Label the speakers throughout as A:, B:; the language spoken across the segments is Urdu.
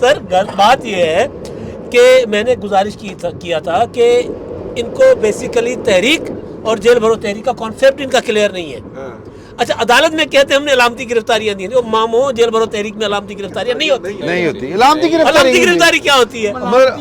A: سر بات یہ ہے کہ میں نے گزارش کیا تھا کہ ان کو بیسیکلی تحریک اور جیل بھرو تحریک کا کانسیپٹ ان کا کلیئر نہیں ہے. اچھا عدالت میں کہتے ہیں ہم نے علامتی گرفتاریاں دی ہیں, مامو جیل بھرو تحریک میں علامتی گرفتاریاں نہیں ہوتی.
B: علامتی
A: گرفتاری کیا ہوتی ہے؟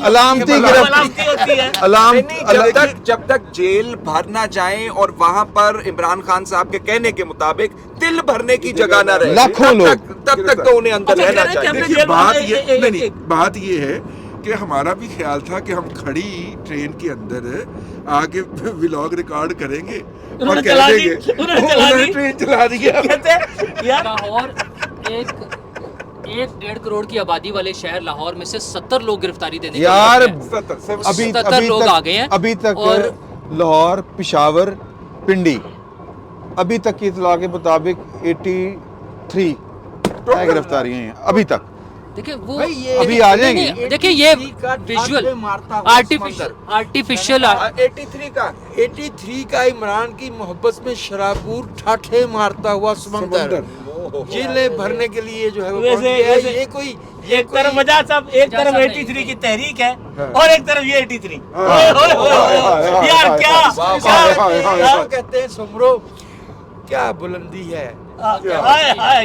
B: علامتی
A: ہوتی ہے
C: جب تک جیل بھر نہ جائیں اور وہاں پر عمران خان صاحب کے کہنے کے مطابق دل بھرنے کی جگہ نہ رہے
B: لاکھوں لوگ,
C: تب تک تو انہیں اندر رہنا چاہیے.
D: بات یہ ہے کہ ہمارا بھی خیال تھا کہ ہم کھڑی ٹرین کے اندر آگے ولاگ ریکارڈ کریں گے اور کہہ دیں گے انہوں نے ٹرین چلا دی.
E: لاہور ایک 1.5 کروڑ کی آبادی والے شہر لاہور میں سے 70 لوگ گرفتاری دینے
B: یار
E: ابھی 70 لوگ آ گئے ہیں.
B: ابھی تک لاہور, پشاور, پنڈی ابھی تک کی اطلاع کے مطابق 83 گرفتاریاں ہیں ابھی تک.
E: دیکھیں وہ
B: ابھی آ جائیں گے.
E: دیکھیں یہ ویژول آرٹیفیشل
F: 83 کا عمران کی محبت میں شرابور ٹھاٹھے مارتا ہوا سمندر جیلیں بھرنے کے لیے جو ہے یہ کوئی
A: ایک طرف وجہ صاحب, ایک طرف 83 کی تحریک ہے اور ایک طرف یہ 83. یار کیا
F: کہتے ہیں سمرو, کیا بلندی ہے,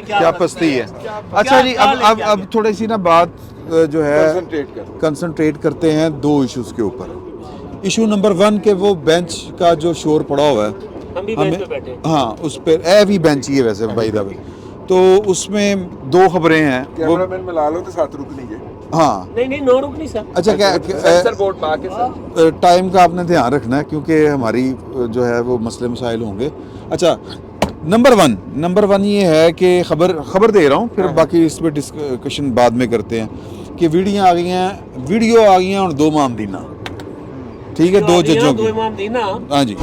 B: کیا پستی ہے. اچھا جی اب تھوڑی سی نا بات جو ہے کنسنٹریٹ کرتے ہیں 2 ایشوز کے اوپر. ایشو نمبر 1 کہ وہ بینچ کا جو شور پڑا ہوا ہے, ہاں اس پہ ایوی بینچ ہی ہے ویسے بائی دا وے, تو اس میں 2 خبریں ہیں.
D: کیمرامین ملا لو تو ساتھ رک نہیں گئے.
B: ہاں
A: نہیں نو رک نہیں سر.
B: اچھا کیا ٹائم کا آپ نے دھیان رکھنا ہے کیونکہ ہماری جو ہے وہ مسئلے مسائل ہوں گے. اچھا نمبر 1 یہ ہے کہ خبر دے رہا ہوں, پھر باقی اس پہ ڈسکشن بعد میں کرتے ہیں کہ ویڈیو آ گئی ہیں اور 2 مامدینہ, ٹھیک ہے, 2 ججوں کی. ہاں جی,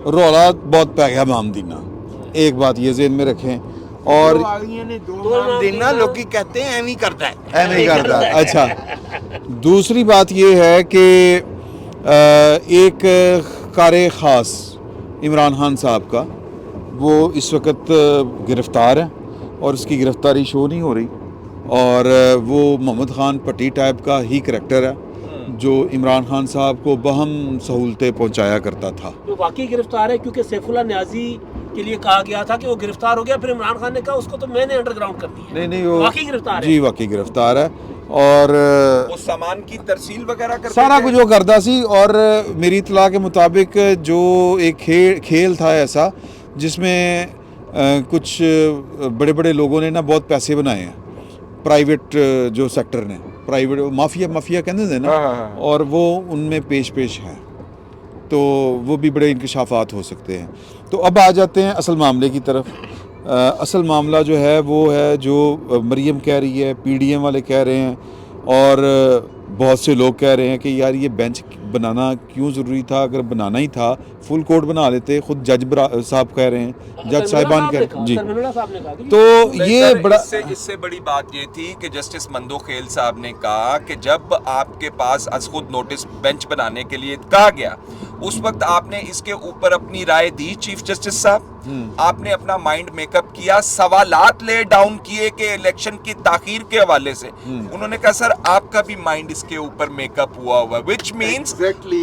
B: رولا بہت پہ گیا مامدینہ. ایک بات یہ ذہن میں رکھیں. اور
F: لوگ کہتے ہیں ایویں کرتا
B: ہے. اچھا دوسری بات یہ ہے کہ ایک کار خاص عمران خان صاحب کا وہ اس وقت گرفتار ہے اور اس کی گرفتاری شو نہیں ہو رہی, اور وہ محمد خان پٹی ٹائپ کا ہی کریکٹر ہے جو عمران خان صاحب کو بہم سہولتیں پہنچایا کرتا تھا.
A: جو واقعی گرفتار ہے کیونکہ سیف اللہ نیازی کے لیے کہا گیا تھا کہ وہ گرفتار ہو گیا, پھر عمران خان نے کہا اس کو تو میں نے انڈر گراؤنڈ کر دیا. نہیں وہ واقعی گرفتار ہے. جی
B: واقعی گرفتار ہے, اور
C: وہ سامان کی ترسیل وغیرہ کرتے
B: سارا کچھ وہ کرتا سی. اور میری اطلاع کے مطابق جو ایک کھیل تھا ایسا جس میں کچھ بڑے بڑے لوگوں نے نا بہت پیسے بنائے ہیں, پرائیویٹ جو سیکٹر نے, پرائیویٹ مافیا کہتے ہیں نا, اور وہ ان میں پیش ہے, تو وہ بھی بڑے انکشافات ہو سکتے ہیں. تو اب آ جاتے ہیں اصل معاملے کی طرف. اصل معاملہ جو ہے وہ ہے جو مریم کہہ رہی ہے, پی ڈی ایم والے کہہ رہے ہیں, اور بہت سے لوگ کہہ رہے ہیں کہ یار یہ بینچ بنانا کیوں ضروری تھا, اگر بنانا ہی تھا فل کورٹ بنا لیتے. خود جج صاحب کہہ رہے ہیں, جج صاحبان کہہ رہے ہیں جی. تو یہ بڑا
C: اس سے بڑی بات یہ تھی کہ جسٹس مندوخیل صاحب نے کہا کہ جب آپ کے پاس از خود نوٹس بینچ بنانے کے لیے کہا گیا, اس وقت آپ نے اس کے اوپر اپنی رائے دی چیف جسٹس صاحب, آپ نے اپنا مائنڈ میک اپ کیا, سوالات لے ڈاؤن کیے کہ الیکشن کی تاخیر کے حوالے سے. انہوں نے کہا سر آپ کا بھی مائنڈ اس کے اوپر میک اپ ہوا ہوا ہے, وچ مینس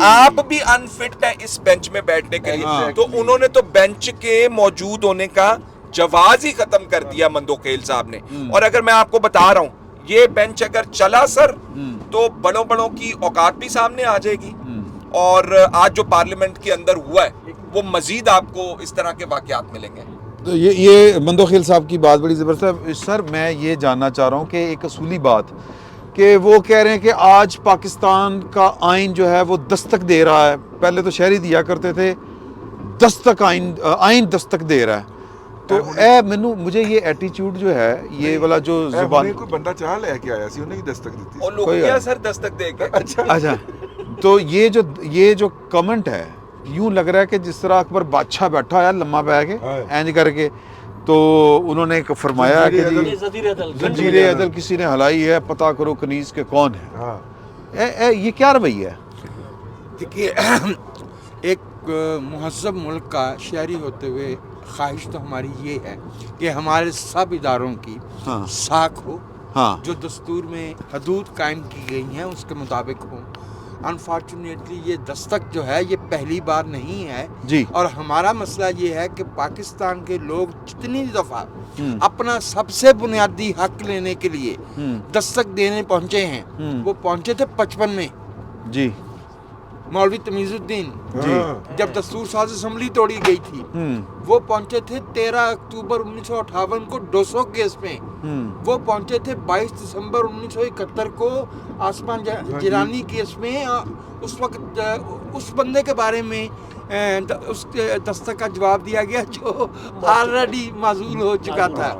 C: آپ بھی انفٹ ہیں اس بینچ میں بیٹھنے کے لیے. تو انہوں نے تو بینچ کے موجود ہونے کا جواز ہی ختم کر دیا مندوخیل صاحب نے. اور اگر میں آپ کو بتا رہا ہوں یہ بینچ اگر چلا سر تو بڑوں کی اوقات بھی سامنے آ جائے گی, اور آج جو پارلیمنٹ کے اندر ہوا ہے وہ مزید آپ کو اس طرح کے واقعات ملیں گے.
B: تو یہ مندوخیل صاحب کی بات بڑی زبردست ہے. سر میں یہ جاننا چاہ رہا ہوں کہ ایک اصولی بات کہ وہ کہہ رہے ہیں کہ آج پاکستان کا آئین جو ہے وہ دستک دے رہا ہے, پہلے تو شہری دیا کرتے تھے, دستک آئین دستک دے رہا ہے. تو مجھے یہ ایٹیچیوڈ جو ہے یہ والا جو زبان
D: کوئی بندہ چاہ لے کے آیا سی انہیں کی دستک دیتی
C: اور لوگ کیا سر دستک دے کے.
B: اچھا تو یہ جو کمنٹ ہے یوں لگ رہا ہے کہ جس طرح اکبر بادشاہ بیٹھا ہے لمحہ پہ کے اینج کر کے, تو انہوں نے فرمایا کہ زنجیر عدل کسی نے ہلائی ہے, پتہ کرو کنیز کے کون ہے. یہ کیا رویہ ہے؟
F: دیکھیے ایک مہذب ملک کا شہری ہوتے ہوئے خواہش تو ہماری یہ ہے کہ ہمارے سب اداروں کی ساکھ ہو,
B: ہاں
F: جو دستور میں حدود قائم کی گئی ہیں اس کے مطابق ہوں. انفارچونیٹلی یہ دستک جو ہے یہ پہلی بار نہیں ہے
B: جی.
F: اور ہمارا مسئلہ یہ ہے کہ پاکستان کے لوگ جتنی دفعہ اپنا سب سے بنیادی حق لینے کے لیے دستک دینے پہنچے ہیں وہ پہنچے تھے 55 میں.
B: جی
F: مولوی تمیز الدین
B: جی
F: جب دستور ساز اسمبلی توڑی گئی تھی وہ پہنچے تھے 13 اکتوبر 1958 کو 200 کیس میں. وہ پہنچے تھے 22 دسمبر 1971 کو آسمان جیلانی کیس میں. اس وقت اس بندے کے بارے میں اس دستک کا جواب دیا گیا جو آلریڈی معزول ہو چکا تھا.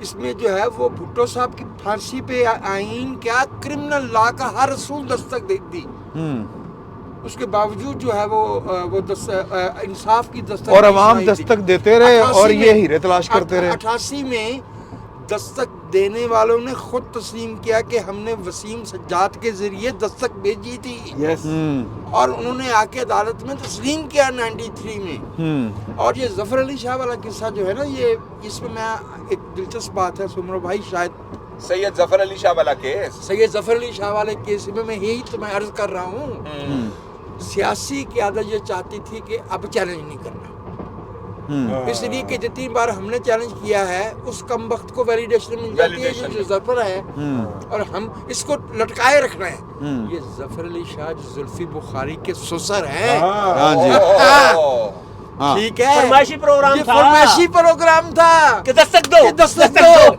F: اس میں جو ہے وہ بھٹو صاحب کی پھانسی پہ آئین کیا کرمنل لا کا ہر اصول دستک دے دی. اس کے باوجود جو ہے وہ انصاف کی دستک
B: اور عوام دستک دیتے رہے اور یہ ہیرے تلاش کرتے رہے.
F: 88 میں دستک دینے والوں نے خود تسلیم کیا کہ ہم نے وسیم سجاد کے ذریعے دستک بھیجی تھی اور انہوں نے آ کے عدالت میں تسلیم کیا 93 میں. اور یہ ظفر علی شاہ والا قصہ جو ہے نا یہ اس میں ایک دلچسپ بات ہے سمرو بھائی شاید
C: سید ظفر علی شاہ والا کیس
F: سید ظفر علی شاہ والے کیس میں یہی تو میں عرض کر رہا ہوں. سیاسی قیادت یہ چاہتی تھی کہ اب چیلنج نہیں کرنا اس لیے کہ جتنی بار ہم نے چیلنج کیا ہے اس کم وقت کو ویلیڈیشن مل جاتی ہے جو ظفر ہے اور ہم اس کو لٹکائے رکھنا ہے. یہ ظفر علی شاہ جو زلفی بخاری کے سسر ہیں ٹھیک ہے
A: فرمائشی پروگرام تھا
F: فرمائشی پروگرام تھا
A: کہ دستک دو
F: دستک دو.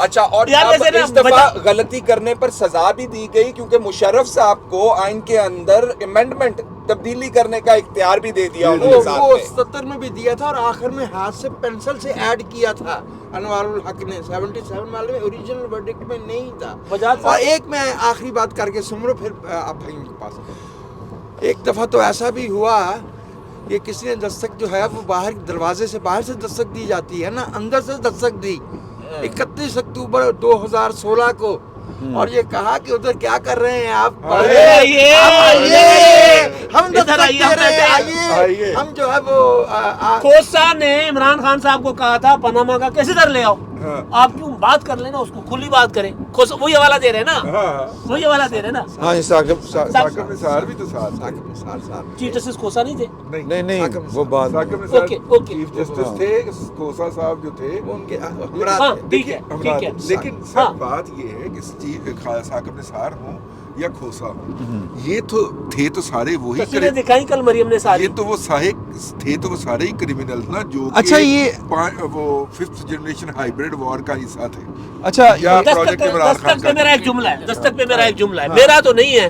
C: اچھا اور اب اس دفعہ غلطی کرنے پر سزا بھی دی گئی کیونکہ مشرف صاحب کو آئین کے اندر امینڈمنٹ تبدیلی کرنے کا اختیار بھی دے دیا انہوں نے ساتھ
F: وہ
C: میں
F: 77 میں بھی دیا تھا اور آخر میں ہاتھ سے پینسل سے ایڈ کیا تھا انوار الحق نے 77 والے میں اوریجنل ورڈکٹ میں نہیں تھا. اور ایک میں آخری بات کر کے سمرو پھر آپ بھائیوں کے پاس ایک دفعہ تو ایسا بھی ہوا کہ کسی نے دستک جو ہے وہ باہر دروازے سے باہر سے دستک دی جاتی ہے نا اندر سے دستک دی 31 اکتوبر 2016 کو اور یہ کہا کہ ادھر کیا کر رہے ہیں آپ ہم دستک دے رہے ہیں آئیے ہم جو ہے وہ
A: کھوسا نے عمران خان صاحب کو کہا تھا پاناما کا کیسے در لے آؤ آپ کیوں بات کر لینا اس کو کھلی بات کریں. وہی حوالہ دے رہے نا وہی حوالہ دے رہے نا.
B: ہاں
D: ثاقب نثار بھی تو ساتھ
A: چیف جسٹس کھوسا نہیں تھے
B: نہیں وہ بات
D: چیف جسٹس تھے کھوسا صاحب جو تھے
F: ان کے
A: ٹھیک ہے
D: لیکن سر بات یہ ہے کہ ثاقب نثار ہوں یا کھوسا ہوں یہ تو تھے تو سارے وہی
A: تصویریں دکھائی کل مریم نے ساری
D: یہ تو وہ تھے تو وہ سارے ہی کرمنل نا جو
B: اچھا یہ
D: وہ 5th جنریشن ہائیبریڈ وار کا حصہ تھے.
B: اچھا
A: دستک پہ میرا ایک جملہ ہے میرا تو نہیں ہے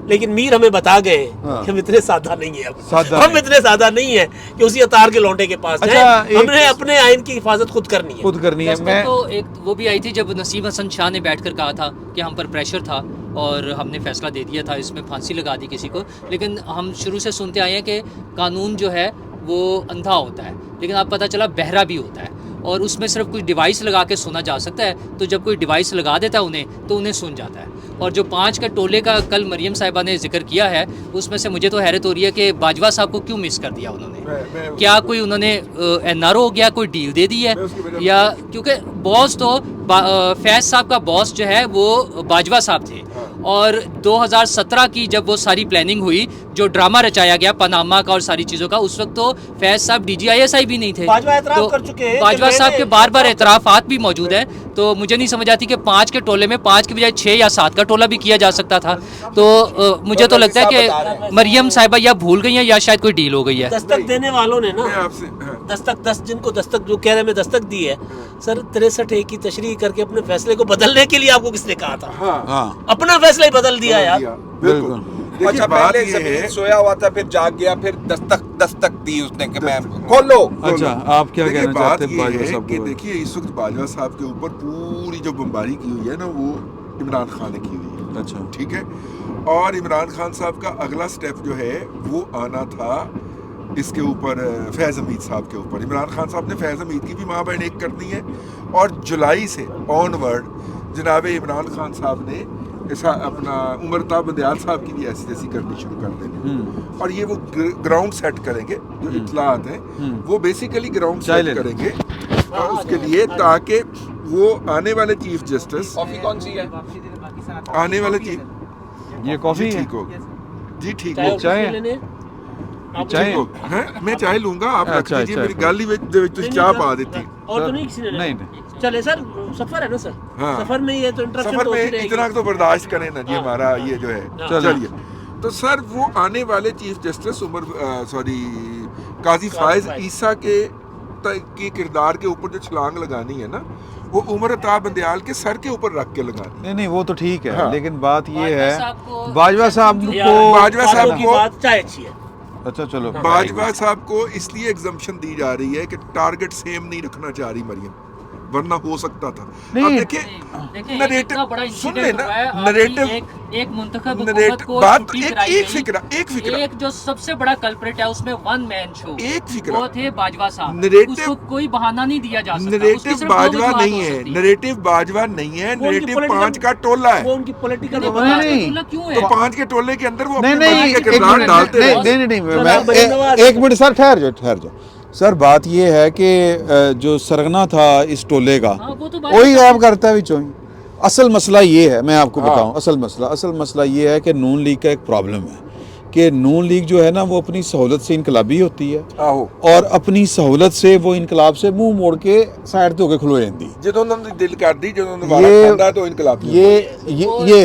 A: لیکن میر ہمیں بتا گئے کہ ہم اتنے سادہ نہیں ہیں ہم اتنے سادہ نہیں ہیں کہ اسی اتار کے لونڈے کے پاس جائیں. ہم نے اپنے آئین کی حفاظت خود کرنی ہے.
E: میں تو ایک وہ بھی آئی تھی جب نسیم حسن شاہ نے بیٹھ کر کہا تھا کہ ہم پر پریشر تھا اور ہم نے فیصلہ دے دیا تھا اس میں پھانسی لگا دی کسی کو. لیکن ہم شروع سے سنتے آئے ہیں کہ قانون جو ہے وہ اندھا ہوتا ہے لیکن اب پتہ چلا بہرا بھی ہوتا ہے اور اس میں صرف کوئی ڈیوائس لگا کے سنا جا سکتا ہے. تو جب کوئی ڈیوائس لگا دیتا ہے تو انہیں سن جاتا ہے. اور جو 5 کے ٹولے کا کل مریم صاحبہ نے ذکر کیا ہے اس میں سے مجھے تو حیرت ہو رہی ہے کہ باجوہ صاحب کو کیوں مس کر دیا انہوں نے. کیا کوئی انہوں نے این آر او ہو گیا کوئی ڈیل دے دی ہے یا کیونکہ باس تو فیض صاحب کا باس جو ہے وہ باجوہ صاحب تھے اور 2017 کی جب وہ ساری پلاننگ ہوئی جو ڈرامہ رچایا گیا پاناما کا اور ساری چیزوں کا اس وقت تو فیض صاحب DGISI بھی نہیں تھے. تو باجوہ صاحب کے بار بار اعترافات بھی موجود ہیں. تو مجھے نہیں سمجھ آتی کہ 5 کے ٹولے میں 5 کے بجائے 6 یا 7 کا ٹولہ بھی کیا جا سکتا تھا. تو مجھے تو لگتا ہے کہ مریم صاحبہ یا بھول گئی ہیں یا شاید کوئی ڈیل ہو گئی ہے.
A: دستک دینے والوں نے نا دستک جن کو دستک جو کہہ رہے میں دستک دی ہے سر 63 کی تشریح کر کے اپنے فیصلے کو بدلنے کے لیے آپ کو کس نے کہا تھا اپنا فیصلہ ہی بدل دیا یار.
D: بالکل.
C: اچھا پہلے زمین سویا ہوا تھا پھر جاگ گیا پھر دستک دی اس نے کہ میں کھولو.
B: اچھا آپ کیا کہنا چاہتے ہیں باجوہ صاحب کو؟
D: دیکھیے اس وقت باجوہ صاحب کے اوپر پوری جو بمباری کی ہوئی ہے نا وہ عمران خان نے کی ہوئی ہے.
B: اچھا
D: ٹھیک ہے. اور عمران خان صاحب کا اگلا سٹیپ جو ہے وہ آنا تھا اس کے اوپر فیض حمید صاحب کے اوپر. عمران خان صاحب نے فیض حمید کی بھی ماں بہن ایک کرنی ہے اور جولائی سے آن ورڈ جناب عمران خان صاحب نے اپنا عمر تا بندیال صاحب کی بھی ایسی جیسی کرنی شروع کر دیں اور یہ وہ گراؤنڈ سیٹ کریں گے جو اطلاعات ہیں وہ بیسیکلی گراؤنڈ سیٹ کریں گے اس کے لیے تاکہ وہ آنے والے چیف جسٹس
C: کافی کون سی ہے؟
D: آنے والے چیف
B: یہ کافی ہے
D: ٹھیک ہو جی ٹھیک
A: چائے
D: ہو
B: چائے
A: اور لینے
B: چائے
D: ہیں میں چائے لوں گا آپ رکھ
B: اچھا،
D: دیجیے
B: اچھا،
D: میری گل ہی تسی چاہ پا دیتی
A: اور تو نہیں کسی نے
B: نہیں
A: لینا چلے سر سفر ہے نا سر
D: ہاں
A: سفر میں یہ تو انٹرپشن
D: سفر
A: تو
D: میں
A: ہوتی رہے
D: اتنا
A: گی
D: تو برداشت کریں نا جی ہمارا یہ جو ہے
B: چلیں۔
D: چلیے تو سر وہ آنے والے چیف جسٹس قاضی فائز عیسیٰ کے کردار کے اوپر جو چھلانگ لگانی ہے نا وہ عمر عطا بندیال کے سر کے اوپر رکھ کے لگانی
B: نہیں وہ تو ٹھیک ہے
D: ہاں۔
B: لیکن بات یہ ہے
E: صاحب کو-
B: باجوہ صاحب کو
D: باجوہ صاحب
A: کی
D: کو-
A: بات چائے اچھی ہے
B: اچھا چلو
D: باجوہ صاحب کو اس لیے ایگزمپشن دی جا رہی ہے کہ ٹارگٹ سیم نہیں رکھنا چاہ رہی مریم ورنہ ہو سکتا تھا اب
B: نہیں،
E: دیکھیں
D: نریٹو
E: ایک اتنا بڑا
D: سن
E: انسیڈنٹ
D: لیں
E: ہوا ہے
D: نا
E: آپ کی
D: نریٹو
E: ایک منتخب
D: نریٹو-
E: حکومت کو
D: بات
E: چھٹی
D: ایک
E: کرائی
D: فکرہ
E: ایک جو سب سے بڑا کلپریٹ ہے اس میں ون مین شو
D: ایک فکرہ
E: وہ تھے باجوہ صاحب
D: نریٹو-
E: اس کو کوئی بہانہ نہیں دیا جا سکتا اس کی
D: نریٹو
E: صرف دو
D: باجوہ
E: وجوہات
D: نہیں
E: ہو
D: ہے
E: سکتی ہیں۔
D: نریٹو باجوہ نہیں ہے
A: وہ ان کی
D: نریٹو
A: political-
D: 5 کا ٹولہ ہے
A: وہ ان کی پولیٹیکل
E: نہیں،
B: نہیں،
E: نہیں، کیوں
D: تو
E: ہے
D: 5 کے ٹولے کے اندر وہ
B: نہیں
D: اپنی مرضی
B: نہیں
D: کے
B: ایک
D: کردار
B: منٹ،
D: ڈالتے
B: نہیں
D: رہے
B: نہیں نہیں
A: سر،
B: میں
A: آپ بڑے نواز
B: ایک منٹ سر ٹھہر جاؤ سر بات یہ ہے کہ جو سرغنہ تھا اس ٹولے کا
E: ہاں، وہ تو
B: وہی غائب کرتا ہے بچوں ہی۔ اصل مسئلہ یہ ہے میں آپ کو
D: ہاں۔
B: بتاؤں اصل مسئلہ یہ ہے کہ نون لیگ کا ایک پرابلم ہے کہ نون لیگ جو ہے نا وہ اپنی سہولت سے انقلابی ہوتی ہے
D: ਆਹੋ
B: اور اپنی سہولت سے وہ انقلاب سے منہ موڑ کے سائڈ تے ہو کے کھلو جاندی
D: ਜਦੋਂ ਉਹਨਾਂ ਦੀ ਦਿਲ ਕਰਦੀ ਜਦੋਂ ਨਵਾਰਾ
B: یہ
D: ਖਾਂਦਾ ਤਾਂ ਇਨਕਲਾਬੀ
B: یہ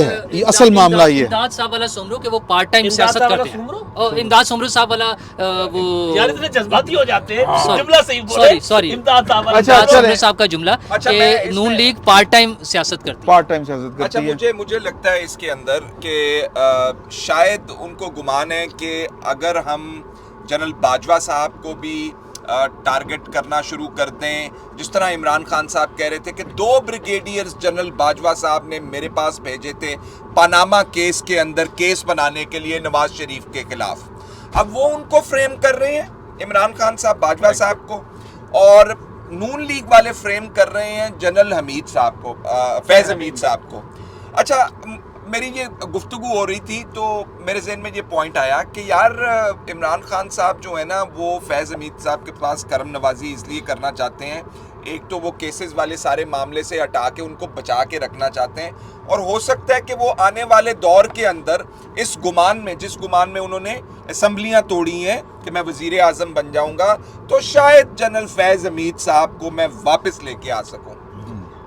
B: ہے یہ اصل معاملہ یہ ہے۔
E: امداد صاحب والا سمرو کہ وہ پارٹ ٹائم
A: امداد
E: سیاست
A: صاحب والا
E: کرتے ہیں
A: سمرو؟
E: اور امداد سمرو صاحب والا وہ
A: یار اتنے جذباتی ہو جاتے ہیں
E: Sorry.
A: جملہ صحیح بولے
E: Sorry.
A: امداد صاحب والا
B: اچھا،
E: امداد
B: چلیں۔
E: سمرو صاحب کا جملہ
C: اچھا،
E: کہ
C: میں اس
E: نون
C: میں-
E: لیگ پارٹ ٹائم سیاست کرتی ہے۔
B: پارٹ ٹائم سیاست
C: اچھا
B: کرتی ہے
C: مجھے لگتا ہے اس کے اندر کہ شاید ان کو گمان ہے کہ اگر ہم جنرل باجوہ صاحب کو بھی ٹارگٹ کرنا شروع کر دیں جس طرح عمران خان صاحب کہہ رہے تھے کہ 2 بریگیڈیئرز جنرل باجوہ صاحب نے میرے پاس بھیجے تھے پاناما کیس کے اندر کیس بنانے کے لیے نواز شریف کے خلاف، اب وہ ان کو فریم کر رہے ہیں عمران خان صاحب باجوہ صاحب کو، اور نون لیگ والے فریم کر رہے ہیں جنرل حمید صاحب کو، فیض حمید صاحب کو۔ اچھا میری یہ گفتگو ہو رہی تھی تو میرے ذہن میں یہ پوائنٹ آیا کہ یار عمران خان صاحب جو ہے نا وہ فیض حمید صاحب کے پاس کرم نوازی اس لیے کرنا چاہتے ہیں، ایک تو وہ کیسز والے سارے معاملے سے ہٹا کے ان کو بچا کے رکھنا چاہتے ہیں، اور ہو سکتا ہے کہ وہ آنے والے دور کے اندر اس گمان میں جس گمان میں انہوں نے اسمبلیاں توڑی ہیں کہ میں وزیر اعظم بن جاؤں گا تو شاید جنرل فیض حمید صاحب کو میں واپس لے کے آ سکوں۔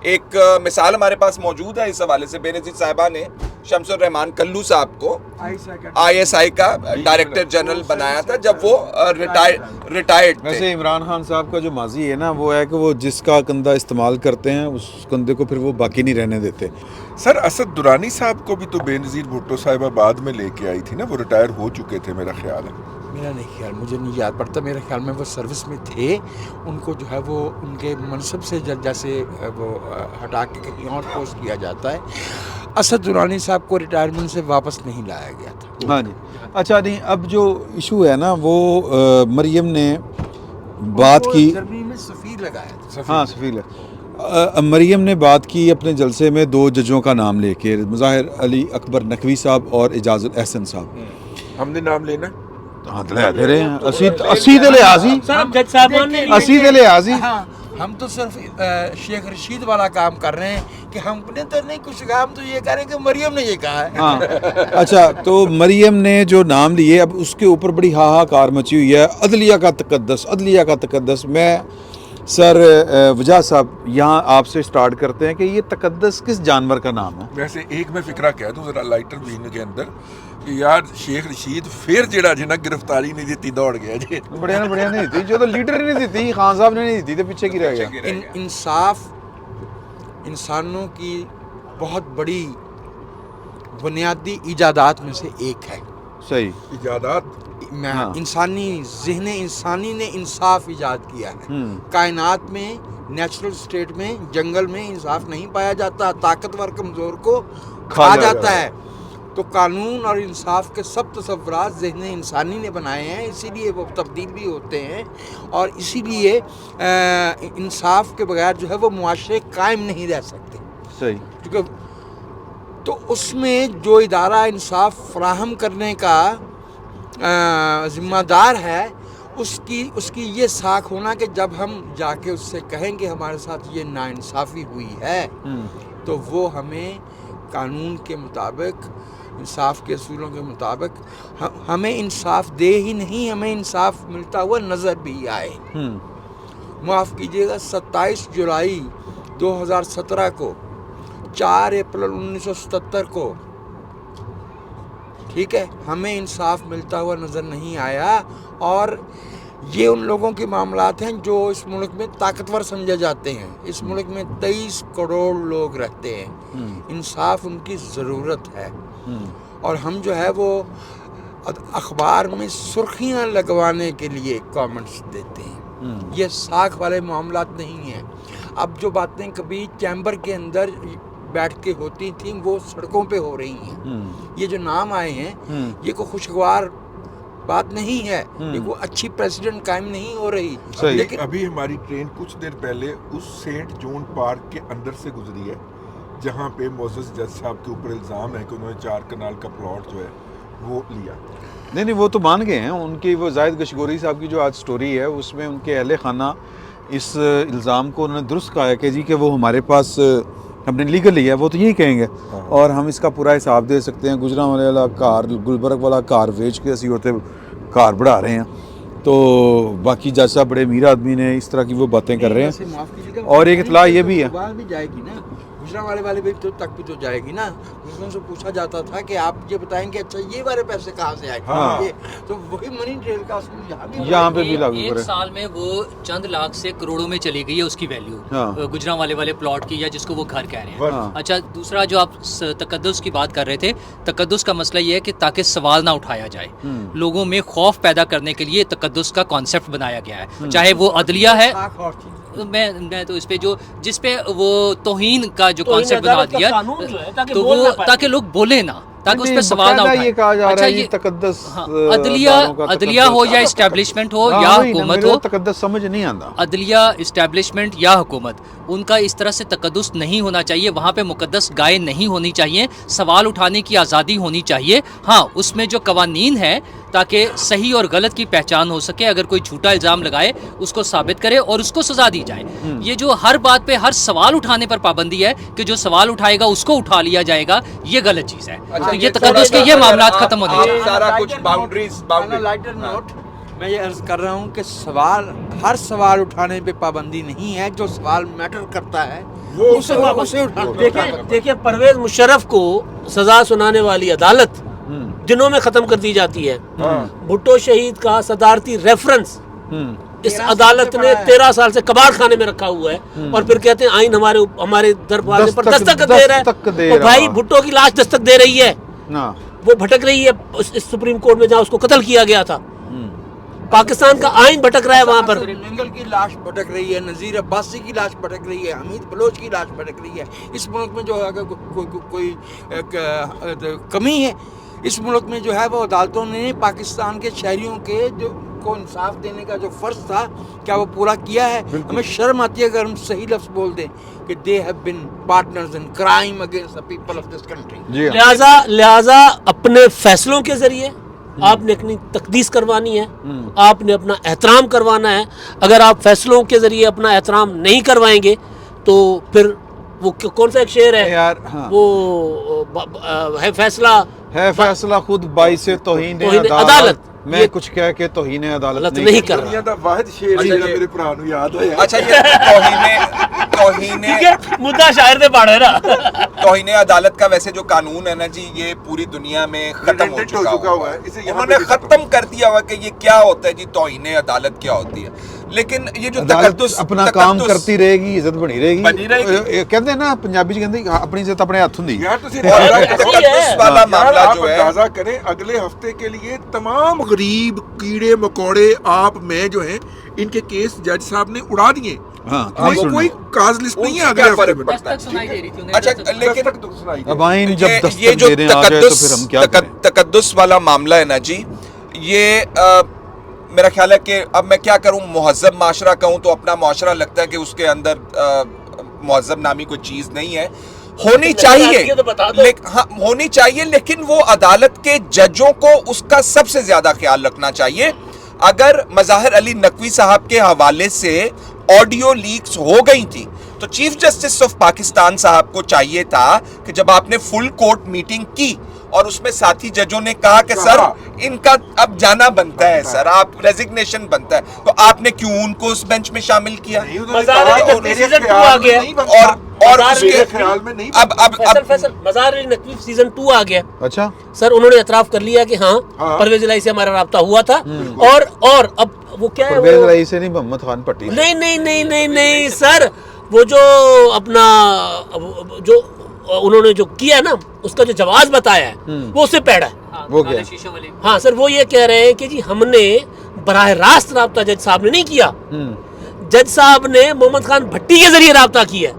C: ایک مثال ہمارے پاس موجود ہے اس حوالے سے، بے نظیر صاحبہ نے شمس الرحمان کلو صاحب کو آئی ایس آئی کا ڈائریکٹر جنرل بنایا تھا جب وہ ریٹائرڈ تھے۔
B: ویسے عمران خان صاحب کا جو ماضی ہے نا وہ ہے کہ وہ جس کا کندھا استعمال کرتے ہیں اس کندھے کو پھر وہ باقی نہیں رہنے دیتے۔
D: سر اسد درانی صاحب کو بھی تو بے نظیر بھٹو صاحبہ بعد میں لے کے آئی تھی نا، وہ ریٹائر ہو چکے تھے میرا خیال ہے۔
F: میرا نہیں خیال، مجھے نہیں یاد پڑتا، میرے خیال میں وہ سروس میں تھے، ان کو جو ہے وہ ان کے منصب سے جیسے وہ ہٹا کے کہیں اور پوسٹ کیا جاتا ہے۔ اسد درانی صاحب کو ریٹائرمنٹ سے واپس نہیں لایا گیا تھا۔
B: ہاں جی اچھا نہیں اب جو ایشو ہے نا وہ مریم نے بات کی،
F: جرمنی میں سفیر لگایا تھا۔
B: ہاں سفیر ہے، مریم نے بات کی اپنے جلسے میں 2 ججوں کا نام لے کے، مظاہر علی اکبر نقوی صاحب اور اعجاز الاحسن صاحب۔
D: ہم نے نام لینا
B: ہاں دے رہے ہیں اسی دے لحاظی
A: صاحب جج صاحبان نے
B: اسی دے لحاظی
F: ہاں، ہم تو صرف شیخ رشید والا کام کر رہے ہیں کہ ہم نے تو نہیں کچھ کہا، ہم تو یہ کہہ رہے ہیں کہ مریم نے یہ کہا ہے۔
B: ہاں اچھا تو مریم نے جو نام لیے اب اس کے اوپر بڑی ہاہاکار مچی ہوئی ہے، عدلیہ کا تقدس۔ میں سر وجاہ صاحب یہاں آپ سے سٹارٹ کرتے ہیں کہ یہ تقدس کس جانور کا نام ہے؟
D: ویسے ایک میں فکرہ کہہ دوں ذرا لائٹر وین کے اندر کہ یار شیخ رشید پھر جڑا جنا گرفتاری نہیں دیتی دوڑ گیا جی۔
B: بڑھیا نہیں دیتی، جو تو لیڈر نہیں دیتی، خان صاحب نے نہیں دیتی تو پیچھے کی رہ گیا۔
F: انصاف انسانوں کی بہت بڑی بنیادی ایجادات میں سے ایک ہے۔
B: صحیح
D: ایجادات
B: ہاں۔
F: انسانی ذہن انسانی نے انصاف ایجاد کیا ہے۔ کائنات میں، نیچرل سٹیٹ میں، جنگل میں انصاف نہیں پایا جاتا، طاقتور کمزور کو کھا جاتا ہے۔ تو قانون اور انصاف کے سب تصورات ذہن انسانی نے بنائے ہیں، اسی لیے وہ تبدیل بھی ہوتے ہیں، اور اسی لیے انصاف کے بغیر جو ہے وہ معاشرے قائم نہیں رہ سکتے۔
B: صحیح
F: کیونکہ تو اس میں جو ادارہ انصاف فراہم کرنے کا ذمہ دار ہے اس کی یہ ساکھ ہونا کہ جب ہم جا کے اس سے کہیں گے ہمارے ساتھ یہ ناانصافی ہوئی ہے تو وہ ہمیں قانون کے مطابق، انصاف کے اصولوں کے مطابق ہمیں انصاف دے ہی نہیں، ہمیں انصاف ملتا ہوا نظر بھی آئے۔ معاف کیجیے گا، 27 جولائی 2017 کو، 4 اپریل 1977 کو، ٹھیک ہے، ہمیں انصاف ملتا ہوا نظر نہیں آیا۔ اور یہ ان لوگوں کے معاملات ہیں جو اس ملک میں طاقتور سمجھے جاتے ہیں۔ اس ملک میں 23 کروڑ لوگ رہتے ہیں، انصاف ان کی ضرورت ہے۔ اور ہم جو ہے وہ اخبار میں سرخیاں لگوانے کے لیے کامنٹس دیتے ہیں، یہ ساکھ والے معاملات نہیں ہیں۔ اب جو باتیں کبھی چیمبر کے اندر بیٹھ کے ہوتی تھیں وہ سڑکوں پہ ہو رہی ہیں۔ یہ جو نام آئے ہیں یہ کوئی خوشگوار بات نہیں ہے، یہ کوئی اچھی پریسیڈنٹ قائم نہیں ہو رہی۔
D: لیکن ابھی ہماری ٹرین کچھ دیر پہلے اس سینٹ جون پارک کے اندر سے گزری ہے جہاں پہ معزز جج صاحب کے اوپر الزام ہے کہ انہوں نے 4 کنال کا پلاٹ جو ہے وہ لیا۔
B: نہیں وہ تو مان گئے ہیں، ان کی وہ زاہد گشگوری صاحب کی جو آج سٹوری ہے اس میں ان کے اہل خانہ اس الزام کو انہوں نے درست کہا ہے کہ جی کہ وہ ہمارے پاس ہم نے لیگل لیا ہے، وہ تو یہی کہیں گے اور ہم اس کا پورا حساب دے سکتے ہیں۔ گجرانوالے والا کار، گلبرگ والا کار ویچ کے اسی ہوتے کار بڑھا رہے ہیں، تو باقی جج صاحب بڑے امیر آدمی نے اس طرح کی وہ باتیں کر رہے ہیں۔ اور ایک اطلاع یہ بھی ہے،
F: بھی جائے گی نا گجرانوالے بھی تک بھی تو جائے گی نا، اس میں سے پوچھا جاتا تھا کہ آپ یہ بتائیں کہ اچھا یہ والے پیسے کہاں سے آئے، تو وہی منی ٹریل کا اصول یہاں
B: پہ بھی لاگو
E: ایک
B: کرے۔
E: سال میں وہ چند لاکھ سے کروڑوں میں چلی گئی ہے اس کی ویلیو گجرانوالے والے پلاٹ کی، یا جس کو وہ گھر کہہ رہے ہیں۔ اچھا دوسرا جو آپ تقدس کی بات کر رہے تھے، تقدس کا مسئلہ یہ ہے کہ تاکہ سوال نہ اٹھایا جائے، لوگوں میں خوف پیدا کرنے کے لیے تقدس کا کانسیپٹ بنایا گیا ہے، چاہے وہ عدلیہ ہے۔ میں تو اس پہ جس پہ وہ توہین کا جو کانسیپٹ بنا دیا تو وہ تاکہ لوگ بولیں نہ، تاکہ اس پہ سوال نہ اٹھائے۔ اچھا یہ
B: تقدس
E: عدلیہ ہو یا اسٹیبلشمنٹ ہو یا حکومت ہو،
B: تقدس سمجھ نہیں آتا۔
E: عدلیہ، اسٹیبلشمنٹ یا حکومت، ان کا اس طرح سے تقدس نہیں ہونا چاہیے، وہاں پہ مقدس گائے نہیں ہونی چاہیے، سوال اٹھانے کی آزادی ہونی چاہیے۔ ہاں اس میں جو قوانین ہیں تاکہ صحیح اور غلط کی پہچان ہو سکے، اگر کوئی جھوٹا الزام لگائے اس کو ثابت کرے اور اس کو سزا دی جائے۔ یہ جو ہر بات پہ ہر سوال اٹھانے پر پابندی ہے کہ جو سوال اٹھائے گا اس کو اٹھا لیا جائے گا، یہ غلط چیز ہے۔ تو یہ تقدس کے یہ معاملات ختم ہونے چاہیے۔
C: سارا کچھ باؤنڈریز
F: لائٹر نوٹ میں یہ عرض کر رہا ہوں کہ ہر سوال اٹھانے پہ پابندی نہیں ہے، جو سوال میٹر کرتا ہے اسے اٹھانا۔
A: دیکھیں پرویز مشرف کو سزا سنانے والی عدالت دنوں میں ختم کر دی جاتی ہے۔ بھٹو شہید کا صدارتی ریفرنس اس عدالت نے 13 سال سے کباڑ خانے میں رکھا ہوا ہے، اور پھر کہتے ہیں آئین ہمارے دروازے پر دستک دے رہا ہے۔ اور بھائی بھٹو کی لاش دستک دے رہی ہے، وہ بھٹک رہی ہے اس سپریم کورٹ میں جہاں اس کو قتل کیا گیا تھا۔ پاکستان کا آئین بھٹک رہا ہے وہاں پر۔
F: ننگل کی لاش بھٹک رہی ہے، نذیر عباسی کی لاش بھٹک رہی ہے، حمید بلوچ کی لاش بھٹک رہی ہے۔ اس ملک میں جو اگر کوئی کمی ہے، اس ملک میں جو ہے وہ عدالتوں نے پاکستان کے شہریوں کے جو کو انصاف دینے کا جو فرض تھا کیا وہ پورا کیا ہے؟ ہمیں شرم آتی ہے اگر ہم صحیح لفظ بول دیں کہ they have been partners in crime against the people of this country۔
A: لہذا اپنے فیصلوں کے ذریعے آپ نے اپنی تقدیس کروانی ہے، آپ نے اپنا احترام کروانا ہے۔ اگر آپ فیصلوں کے ذریعے اپنا احترام نہیں کروائیں گے تو پھر وہ کون سا ایک شعر ہے
B: یار،
A: وہ ہے فیصلہ
B: خود باعث توہین
A: عدالت،
B: میں کچھ کہہ کے توہین عدالت نہیں
A: کر
D: دنیا دا واحد شعر ہے میرے بھرا نو یاد ہے۔
C: اچھا یہ
A: مدعا شاعر دے پاڑے نا۔
C: توہین عدالت کا ویسے جو قانون ہے نا جی، یہ پوری دنیا میں ختم ہو چکا ہوا ہے۔ انہوں نے ختم کر دیا ہوا کہ یہ کیا ہوتا ہے جی، توہین عدالت کیا ہوتی ہے۔ لیکن یہ جو
B: تقدس اپنا کام کرتی رہے گی، عزت بنی رہے گی۔ کہتے ہیں نا پنجابی چ کہندے اپنی عزت اپنے ہاتھ ہوندی۔
D: یار تسی تقدس والا معاملہ جو ہے اندازہ کریں، اگلے ہفتے کے لیے تمام غریب کیڑے مکوڑے آپ میں جو ہیں ان کے کیس جج صاحب نے اڑا دیے۔ کوئی کاز لسٹ نہیں ہے اگلے ہفتے میں۔
E: دستک سنائی دے رہی تھی
C: اچھا لیکن
B: اب آئین جب
C: یہ
B: دستک
C: جو
B: دینے آ جائے تو پھر ہم کیا کریں؟
C: تقدس والا معاملہ ہے نا جی، یہ میرا خیال ہے کہ اب میں کیا کروں، مہذب معاشرہ کہوں تو اپنا معاشرہ لگتا ہے کہ اس کے اندر مہذب نامی کوئی چیز نہیں ہے، ہونی چاہیے، ہاں ہونی چاہیے، لیکن وہ عدالت کے ججوں کو اس کا سب سے زیادہ خیال رکھنا چاہیے۔ اگر مظاہر علی نقوی صاحب کے حوالے سے آڈیو لیکس ہو گئی تھی تو چیف جسٹس آف پاکستان صاحب کو چاہیے تھا کہ جب آپ نے فل کورٹ میٹنگ کی اور اس میں ساتھی ججوں نے کہا کہ سر ان کا اب جانا بنتا ہے سر، آپ ریزگنیشن بنتا ہے، تو آپ نے کیوں ان کو اس بینچ میں شامل کیا؟ اور اس کے
A: فیصل مظاہر علی نقوی سیزن 2 آ گیا.
B: اچھا
A: سر انہوں نے اعتراف کر لیا کہ ہاں پرویز الہی سے ہمارا رابطہ ہوا تھا. اور اب وہ کیا ہے،
B: پرویز الہی سے نہیں، محمد خان پٹی.
A: نہیں سر، وہ جو اپنا جو انہوں نے جو کیا نا اس کا جو جواز بتایا ہے وہ اس سے پیڑا ہے.
B: وہ کیا؟
A: ہاں سر، وہ یہ کہہ رہے ہیں کہ جی ہم نے براہ راست رابطہ جج صاحب نے نہیں کیا، جج صاحب نے محمد خان بھٹی کے ذریعے رابطہ کیا ہے.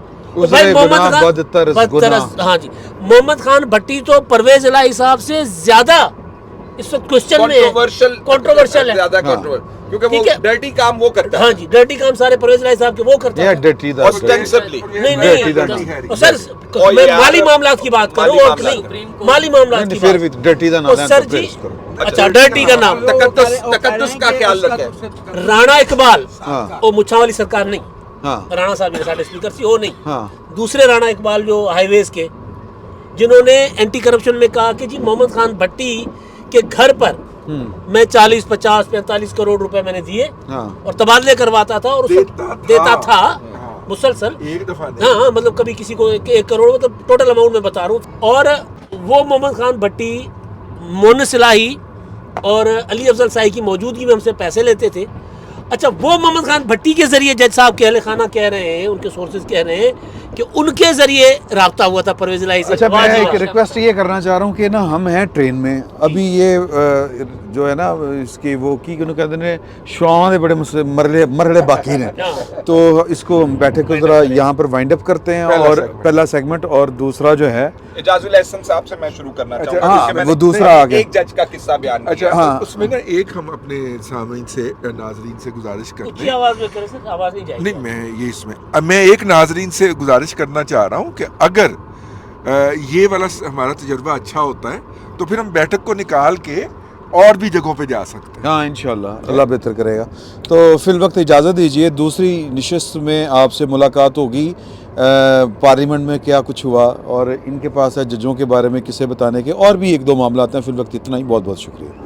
A: ہاں جی، محمد خان بھٹی تو پرویز الہی صاحب سے زیادہ اس وقت کوسچن میں کنٹروورشل ہے،
C: کیونکہ وہ ڈرٹی کام وہ کرتا ہے.
A: ہاں جی، ڈرٹی کام سارے پرویز الہی صاحب کے وہ کرتے ہیں. نہیں سر، میں مالی معاملات کی بات کروں اور نہیں مالی معاملات کی
B: پھر بھی ڈرٹی دا نام
A: سر جی. اچھا، ڈرٹی کا نام
C: تقدس کا خیال رکھے.
A: رانا اقبال وہ مچھا والی سرکار نہیں، رانا صاحب میرے ساتھ اسپیکر سی وہ نہیں، دوسرے رانا اقبال جو ہائی ویز کے، جنہوں نے اینٹی کرپشن میں کہا کہ جی محمد خان بھٹی کے گھر پر میں 40 50 45 کروڑ روپے میں نے دیے اور تبادلے کرواتا تھا اور دیتا تھا مسلسل
D: ایک دفعہ.
A: ہاں مطلب کبھی کسی کو 1 کروڑ، مطلب ٹوٹل اماؤنٹ میں بتا رہا ہوں. اور وہ محمد خان بھٹی مونس الہی اور علی افضل سائی کی موجودگی میں ہم سے پیسے لیتے تھے. اچھا، وہ محمد خان بھٹی کے ذریعے جج صاحب کے اہل خانہ کہہ رہے ہیں، ان کے سورسز کہہ رہے ہیں کہ ان کے ذریعے رابطہ ہوا تھا پرویز الہی سے.
B: اچھا، میں ایک ریکویسٹ یہ کرنا چاہ رہا ہوں کہ نا ہم ہیں ٹرین میں ابھی، یہ جو ہے نا اس کی وہ کی کہتے ہیں شواں دے بڑے مرحلے باقی ہیں، تو اس کو بیٹھے کو ذرا یہاں پر وائنڈ اپ کرتے ہیں. اور پہلا سیگمنٹ اور دوسرا جو ہے
C: اعجاز الاحسن صاحب سے میں شروع کرنا چاہوں
B: ہاں وہ دوسرا آگے
C: ایک جج کا قصہ بیان کیا.
D: اچھا، اس میں نا ایک ہم اپنے سامعین سے ناظرین سے گزارش کرتے ہیں.
A: آواز میں کریں سر، آواز نہیں جائے گی.
D: نہیں، میں یہ اس میں ایک ناظرین سے گزارش کرنا چاہ رہا ہوں کہ اگر یہ والا ہمارا تجربہ اچھا ہوتا ہے تو پھر ہم بیٹھک کو نکال کے اور بھی جگہوں پہ جا سکتے ہیں.
B: ہاں انشاءاللہ اللہ بہتر کرے گا. تو فی الوقت اجازت دیجیے، دوسری نشست میں آپ سے ملاقات ہوگی. پارلیمنٹ میں کیا کچھ ہوا اور ان کے پاس ہے ججوں کے بارے میں کسے بتانے کے، اور بھی 1 2 معاملات ہیں. فی الوقت اتنا ہی. بہت بہت شکریہ.